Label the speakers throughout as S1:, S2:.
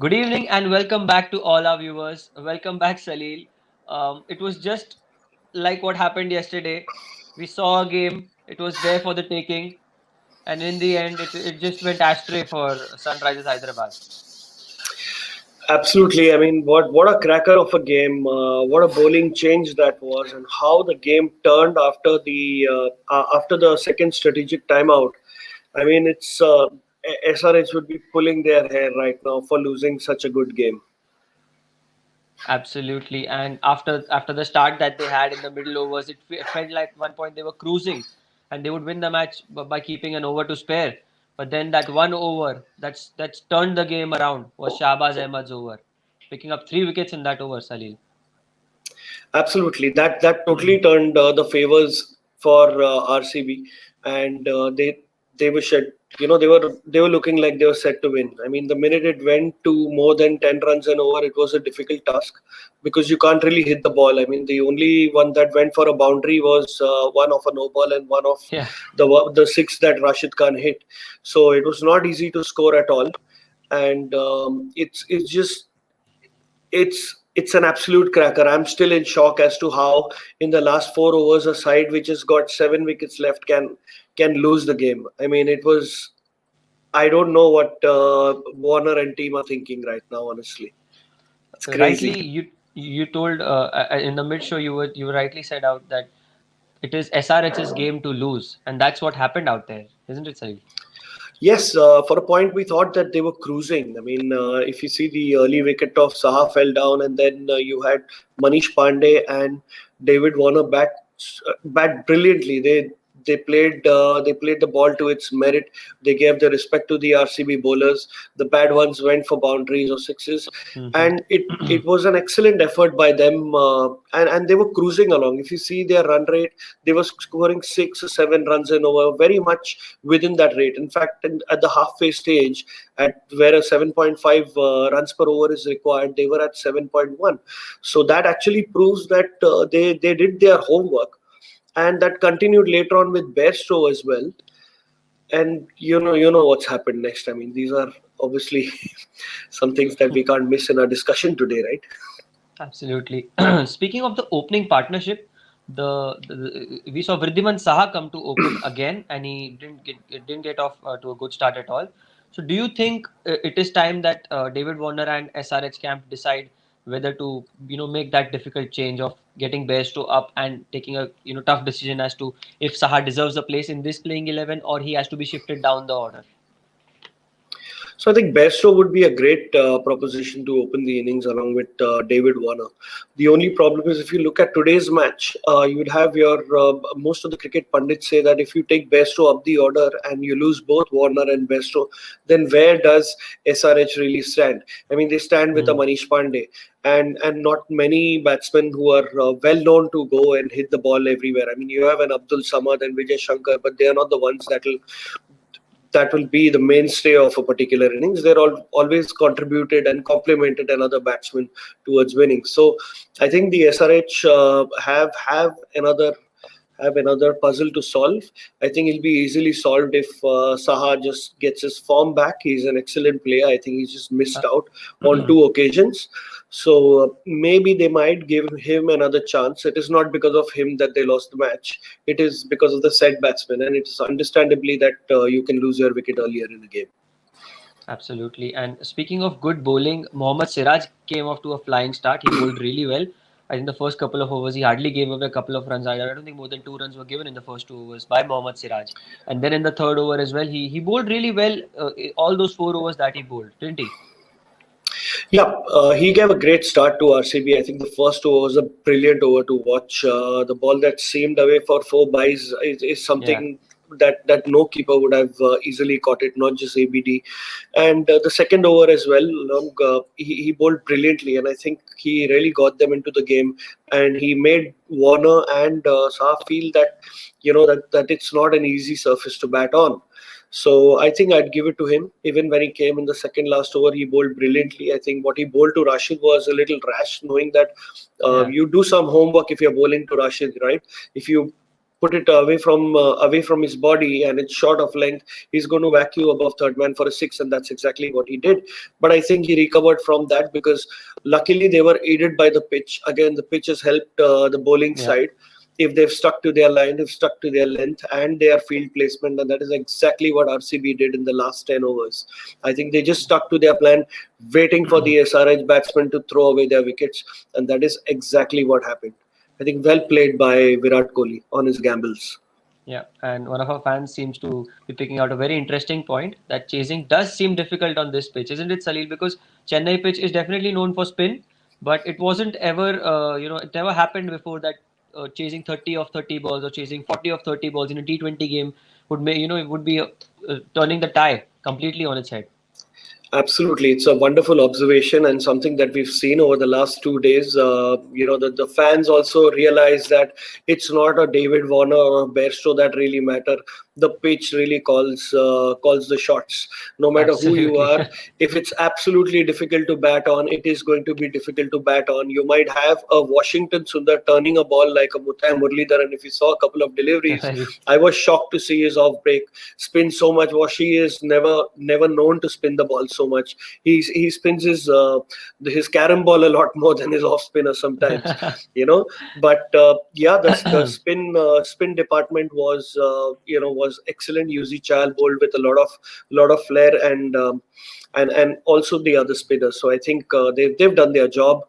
S1: Good evening and welcome back to all our viewers. Welcome back, Salil. It was just like what happened yesterday. We saw a game, it was there for the taking, and in the end, it just went astray for Sunrisers Hyderabad.
S2: Absolutely. I mean, what a cracker of a game! What a bowling change that was, and how the game turned after the second strategic timeout. I mean, it's SRH would be pulling their hair right now for losing such a good game.
S1: Absolutely. And after the start that they had in the middle overs, it felt like at one point they were cruising and they would win the match by keeping an over to spare. But then that one over that's turned the game around was Shahbaz Ahmed's over, picking up 3 wickets in that over, Salil.
S2: Absolutely, that totally turned the favors for RCB, and they were shed. They were looking like they were set to win. I mean, the minute it went to more than 10 runs and over, it was a difficult task because you can't really hit the ball. I mean, the only one that went for a boundary was one of a no ball and one of
S1: Yeah.
S2: the six that Rashid Khan hit. So it was not easy to score at all, and it's an absolute cracker. I'm still in shock as to how in the last 4 overs a side which has got 7 wickets left can lose the game. I mean, it was. I don't know what Warner and team are thinking right now. Honestly, it's
S1: Rightly,
S2: crazy.
S1: you told in the mid show you rightly said out that it is SRH's game to lose, and that's what happened out there, isn't it, Salil?
S2: Yes, for a point we thought that they were cruising. I mean, if you see the early wicket of Saha fell down, and then you had Manish Pandey and David Warner bat brilliantly. They played the ball to its merit. They gave the respect to the RCB bowlers. The bad ones went for boundaries or sixes, and it was an excellent effort by them. And they were cruising along. If you see their run rate, they were scoring 6 or 7 runs and over, very much within that rate. In fact, at the halfway stage, at where a 7.5 runs per over is required, they were at 7.1. So that actually proves that they did their homework, and that continued later on with Bairstow as well. And you know what's happened next. I mean, these are obviously some things that we can't miss in our discussion today, right?
S1: Absolutely. Speaking of the opening partnership, we saw Vridhiman Saha come to open again, and he didn't get off to a good start at all. So, do you think it is time that David Warner and SRH camp decide whether to make that difficult change of getting Bairstow up and taking a tough decision as to if Saha deserves a place in this playing 11 or he has to be shifted down the order?
S2: So I think Bairstow would be a great proposition to open the innings along with David Warner. The only problem is if you look at today's match, you would have your most of the cricket pundits say that if you take Bairstow up the order and you lose both Warner and Bairstow, then where does SRH really stand? I mean, they stand with a Manish Pandey and not many batsmen who are well known to go and hit the ball everywhere. I mean, you have an Abdul Samad and Vijay Shankar, but they are not the ones that will be the mainstay of a particular innings. They're always contributed and complemented another batsman towards winning. So I think the SRH have another puzzle to solve. I think it'll be easily solved if Saha just gets his form back. He's an excellent player. I think he's just missed out on 2 occasions. So maybe they might give him another chance. It is not because of him that they lost the match. It is because of the said batsman, and it is understandably that you can lose your wicket earlier in the game.
S1: Absolutely. And speaking of good bowling, Mohammad Siraj came off to a flying start. He bowled really well. I think the first couple of overs, he hardly gave away a couple of runs. I don't think more than 2 runs were given in the first 2 overs by Mohammad Siraj. And then in the third over as well, he bowled really well all those 4 overs that he bowled, didn't he?
S2: Yeah, he gave a great start to RCB. I think the first over was a brilliant over to watch. The ball that seemed away for 4 byes is
S1: Yeah.
S2: something that no keeper would have easily caught it, not just ABD. And the second over as well, he bowled brilliantly, and I think he really got them into the game. And he made Warner and Saha feel that that it's not an easy surface to bat on. So I think I'd give it to him. Even when he came in the second last over, he bowled brilliantly. I think what he bowled to Rashid was a little rash, knowing that
S1: Yeah.
S2: you do some homework if you're bowling to Rashid, right? If you put it away from his body, and it's short of length, he's going to whack you above third man for a six, and that's exactly what he did. But I think he recovered from that because luckily they were aided by the pitch. Again, the pitch has helped the bowling
S1: Yeah.
S2: side. If they've stuck to their line, they've stuck to their length and their field placement, and that is exactly what RCB did in the last 10 overs. I think they just stuck to their plan, waiting for the SRH batsmen to throw away their wickets, and that is exactly what happened. I think well played by Virat Kohli on his gambles.
S1: Yeah, and one of our fans seems to be picking out a very interesting point that chasing does seem difficult on this pitch, isn't it, Salil? Because Chennai pitch is definitely known for spin, but it wasn't ever, it never happened before that chasing 30 of 30 balls or chasing 40 of 30 balls in a T20 game would make, it would be turning the tie completely on its head.
S2: Absolutely, it's a wonderful observation and something that we've seen over the last 2 days. The fans also realize that it's not a David Warner or a Bairstow that really matter. The pitch really calls the shots. No matter who you
S1: Absolutely.
S2: are, if it's absolutely difficult to bat on, it is going to be difficult to bat on. You might have a Washington Sundar turning a ball like a Muthay Muralidharan. If you saw a couple of deliveries,
S1: Very.
S2: I was shocked to see his off break spin so much. Washi is never known to spin the ball so much. He spins his carom ball a lot more than his off spinner sometimes, you know. But yeah, the spin department was excellent. Yuzi Chahal bowled with a lot of flair and also the other spinners. So I think they've done their job.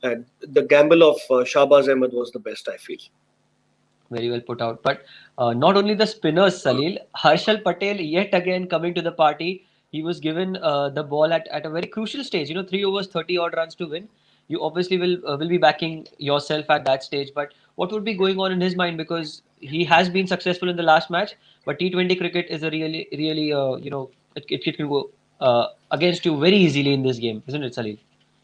S2: And the gamble of Shahbaz Ahmed was the best, I feel.
S1: Very well put out. But not only the spinners, Salil, Harshal Patel yet again coming to the party. He was given the ball at a very crucial stage. 3 overs, 30 odd runs to win. You obviously will be backing yourself at that stage. But what would be going on in his mind, because he has been successful in the last match, but T20 cricket is a really it can go against you very easily in this game, isn't it, Salil?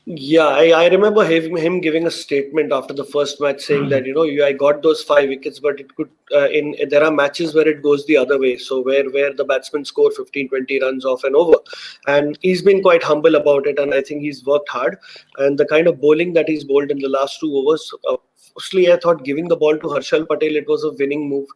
S2: Yeah, I remember him giving a statement after the first match saying that I got those 5 wickets, but it could there are matches where it goes the other way. So where the batsmen score 15, 20 runs off and over, and he's been quite humble about it, and I think he's worked hard. And the kind of bowling that he's bowled in the last 2 overs. Firstly, I thought giving the ball to Harshal Patel, it was a winning move.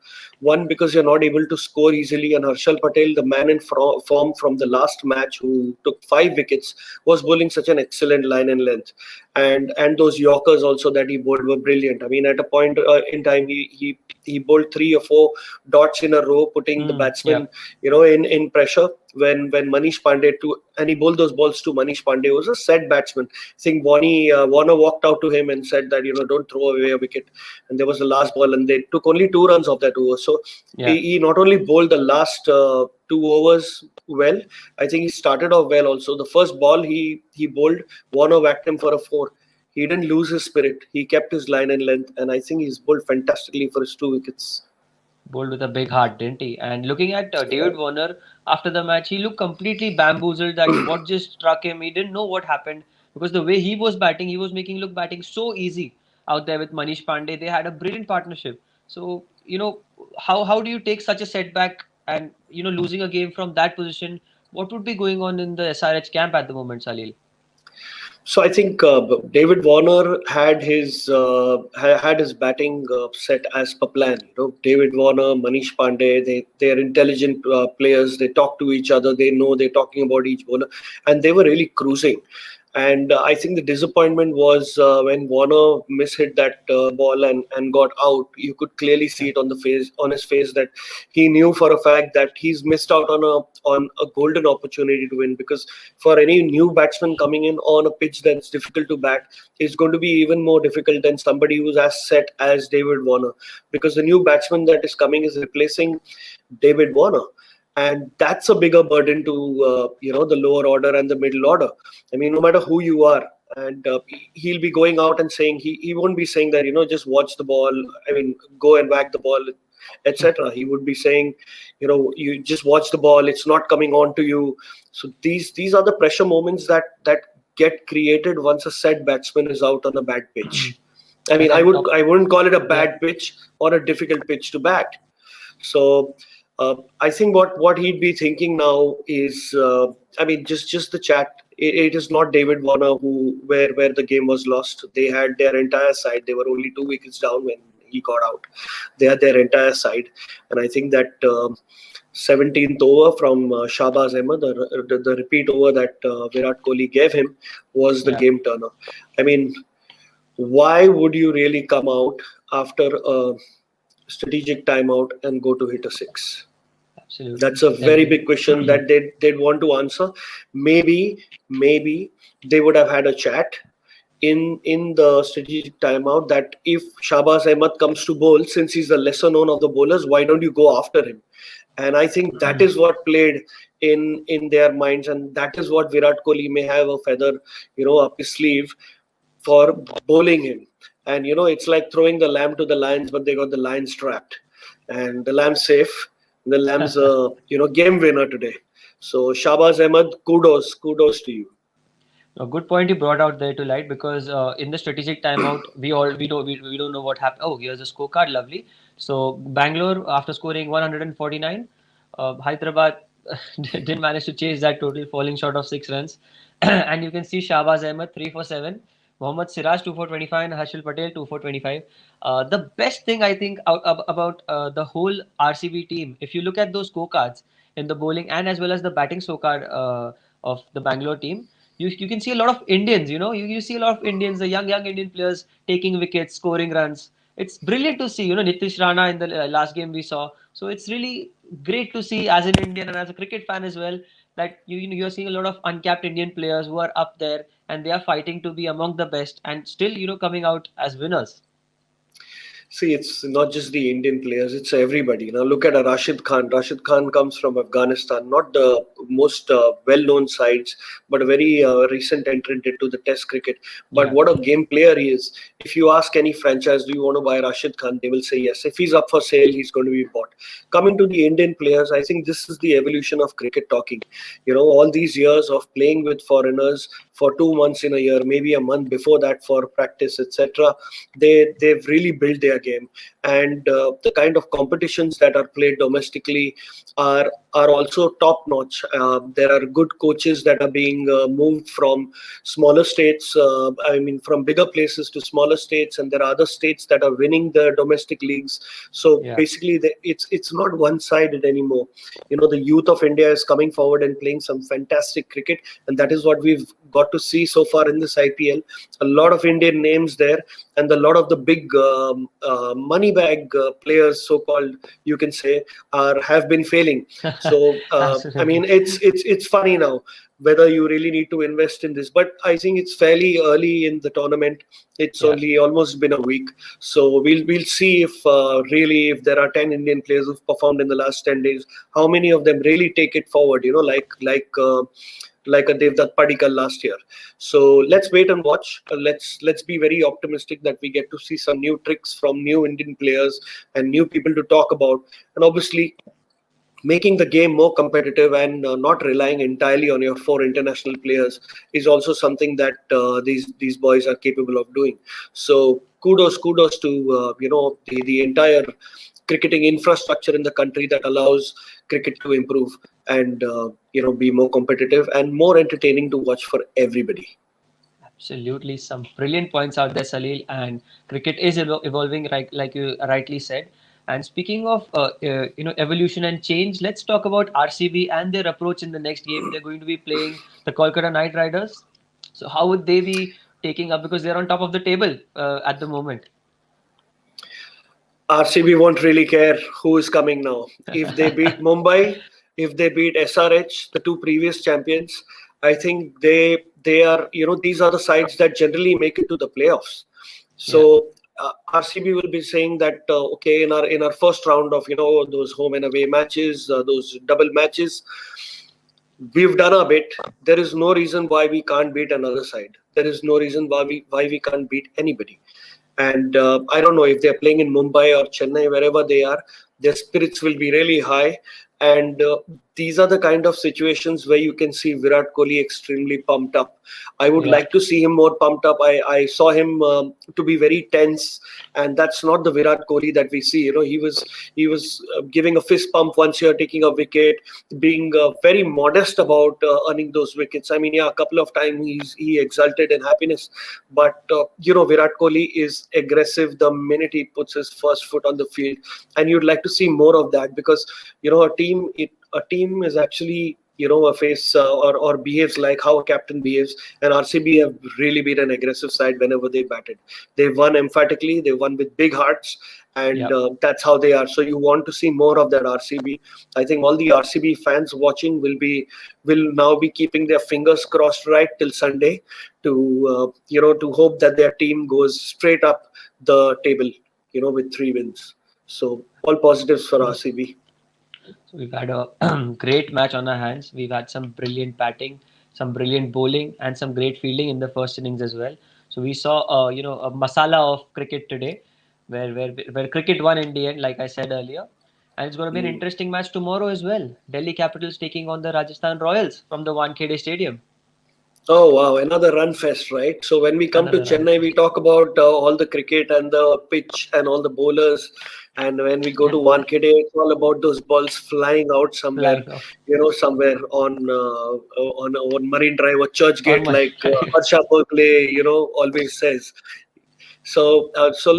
S2: One, because you're not able to score easily, and Harshal Patel, the man in form from the last match who took 5 wickets, was bowling such an excellent line and length. And those Yorkers also that he bowled were brilliant. I mean, at a point in time, he bowled 3 or 4 dots in a row, putting the
S1: Yeah.
S2: batsman, in pressure. When Manish Pandey and he bowled those balls to Manish Pandey, who was a set batsman. I think Warner walked out to him and said that don't throw away a wicket. And there was the last ball, and they took only 2 runs off that over. So
S1: Yeah.
S2: he not only bowled the last 2 overs well, I think he started off well also. The first ball he bowled, Warner whacked him for a 4. He didn't lose his spirit. He kept his line and length, and I think he's bowled fantastically for his 2 wickets.
S1: Bowled with a big heart, didn't he? And looking at David Warner after the match, he looked completely bamboozled that what just struck him. He didn't know what happened, because the way he was batting, he was making look batting so easy out there with Manish Pandey. They had a brilliant partnership. So, how do you take such a setback and, losing a game from that position? What would be going on in the SRH camp at the moment, Salil?
S2: So I think David Warner had his batting set as per plan. David Warner, Manish Pandey, they are intelligent players. They talk to each other. They know they're talking about each bowler, and they were really cruising. And I think the disappointment was when Warner mishit that ball and got out. You could clearly see it on his face that he knew for a fact that he's missed out on a golden opportunity to win. Because for any new batsman coming in on a pitch that's difficult to bat, it's going to be even more difficult than somebody who's as set as David Warner. Because the new batsman that is coming is replacing David Warner. And that's a bigger burden to the lower order and the middle order. I mean, no matter who you are, and he'll be going out and saying he won't be saying that just watch the ball. I mean, go and whack the ball, etc. He would be saying, you just watch the ball. It's not coming on to you. So these are the pressure moments that get created once a set batsman is out on a bad pitch. I mean, I wouldn't call it a bad pitch or a difficult pitch to bat. So I think what he'd be thinking now is, I mean, just the chat. It is not David Warner where the game was lost. They had their entire side. They were only 2 wickets down when he got out. They had their entire side, and I think that 17th over from Shahbaz Ahmed, the repeat over that Virat Kohli gave him, was the
S1: Yeah,
S2: game turner. I mean, why would you really come out after a strategic timeout and go to hit a six?
S1: absolutely.
S2: That's a very
S1: Agree.
S2: big question that they'd want to answer. Maybe they would have had a chat in the strategic timeout that if Shahbaz Ahmed comes to bowl, since he's the lesser known of the bowlers, why don't you go after him? And I think that is what played in their minds, and that is what Virat Kohli may have a feather, up his sleeve for bowling him. And it's like throwing the lamb to the lions, but they got the lions trapped, and the lamb's safe. The lamb's game winner today. So Shahbaz Ahmed, kudos to you.
S1: A good point you brought out there to light, because in the strategic timeout we don't know what happened. Oh, here's a scorecard, lovely. So Bangalore, after scoring 149, Hyderabad didn't manage to chase that total, falling short of 6 runs. And you can see Shahbaz Ahmed 3 for 7, Mohammad Siraj 2 for 25, and Harshal Patel 2 for 25. The best thing I think about the whole RCB team, if you look at those scorecards in the bowling and as well as the batting scorecard of the Bangalore team, you can see a lot of Indians. You see a lot of Indians, the young Indian players taking wickets, scoring runs. It's brilliant to see. Nitish Rana in the last game we saw. So it's really great to see as an Indian and as a cricket fan as well, that you're seeing a lot of uncapped Indian players who are up there and they are fighting to be among the best and still coming out as winners.
S2: See, it's not just the Indian players, it's everybody. Now, look at Rashid Khan. Rashid Khan comes from Afghanistan, not the most well known sides, but a very recent entrant into the Test cricket. But
S1: Yeah.
S2: what a game player he is. If you ask any franchise, do you want to buy Rashid Khan? They will say yes. If he's up for sale, he's going to be bought. Coming to the Indian players, I think this is the evolution of cricket talking. All these years of playing with foreigners for 2 months in a year, maybe a month before that for practice, etc. They've really built their game, and the kind of competitions that are played domestically are also top notch. There are good coaches that are being moved from smaller states. From bigger places to smaller states, and there are other states that are winning the domestic leagues. So
S1: Yeah.
S2: basically, it's not one-sided anymore. The youth of India is coming forward and playing some fantastic cricket, and that is what we've got to see so far in this IPL. A lot of Indian names there, and a lot of the big money bag players, so-called, you can say, have been failing. So
S1: Absolutely.
S2: it's funny now whether you really need to invest in this. But I think it's fairly early in the tournament. It's
S1: Yeah.
S2: only almost been a week, so we'll see if really, if there are 10 Indian players who've performed in the last 10 days, how many of them really take it forward. Like a Devdutt Padikkal last year. So let's wait and watch. Let's be very optimistic that we get to see some new tricks from new Indian players and new people to talk about, and obviously making the game more competitive and not relying entirely on your four international players is also something that these boys are capable of doing. So kudos to the entire cricketing infrastructure in the country that allows cricket to improve and be more competitive and more entertaining to watch for everybody.
S1: Absolutely, some brilliant points out there, Salil. And cricket is evolving, like you rightly said. And speaking of evolution and change, let's talk about RCB and their approach in the next game. They're going to be playing the Kolkata Knight Riders. So how would they be taking up, because they're on top of the table at the moment?
S2: RCB won't really care who is coming now. If they beat Mumbai, if they beat SRH, the two previous champions, I think they are, these are the sides that generally make it to the playoffs.
S1: Yeah.
S2: So RCB will be saying that okay, in our first round of those home and away matches, those double matches, we've done our bit. There is no reason why we can't beat another side. There is no reason why we can't beat anybody. And I don't know if they're playing in Mumbai or Chennai, wherever they are, their spirits will be really high. And these are the kind of situations where you can see Virat Kohli extremely pumped up. I would
S1: Yeah.
S2: like to see him more pumped up. I saw him to be very tense, and that's not the Virat Kohli that we see. He was giving a fist pump once here, taking a wicket, being very modest about earning those wickets. I mean, yeah, a couple of times he exulted in happiness, but Virat Kohli is aggressive the minute he puts his first foot on the field, and you'd like to see more of that because a team is actually a face or behaves like how a captain behaves, and RCB have really been an aggressive side whenever they batted. They've won emphatically, they won with big hearts, and
S1: Yep.
S2: that's how they are. So you want to see more of that RCB. I think all the RCB fans watching will now be keeping their fingers crossed right till Sunday to hope that their team goes straight up the table with 3 wins. So all positives for RCB.
S1: So we've had a great match on our hands. We've had some brilliant batting, some brilliant bowling, and some great fielding in the first innings as well. So we saw, a masala of cricket today, where cricket won in the end, like I said earlier. And it's going to be an
S2: Mm.
S1: interesting match tomorrow as well. Delhi Capitals taking on the Rajasthan Royals from the Wankhede Stadium.
S2: Oh wow, another run fest, right? So when we come to
S1: Another run
S2: Chennai, we
S1: fest.
S2: talk about all the cricket and the pitch and all the bowlers. And when we go to Wankhede, it's all about those balls flying out somewhere,
S1: Flying off
S2: somewhere on Marine Drive or
S1: on
S2: Churchgate,
S1: my
S2: like Harsha Berkeley, always says. So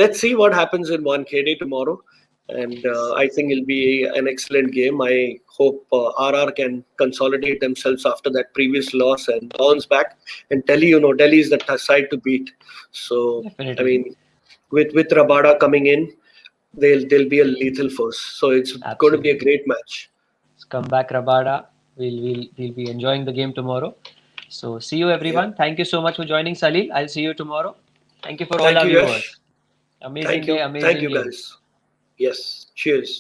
S2: let's see what happens in Wankhede tomorrow, and I think it'll be an excellent game. I hope RR can consolidate themselves after that previous loss and bounce back. And Delhi is the side to beat. So I
S1: definitely.
S2: mean, with Rabada coming in, they'll be a lethal force. So it's going to be a
S1: Absolutely.
S2: great match.
S1: Let's come back, Rabada. We'll be enjoying the game tomorrow. So see you
S2: Yeah.
S1: everyone. Thank you so much for joining, Salil. I'll see you tomorrow. Thank you for all
S2: Thank
S1: our
S2: you, Yash.
S1: viewers. Amazing day,
S2: Thank
S1: amazing
S2: you,
S1: game.
S2: guys. Yes. Cheers.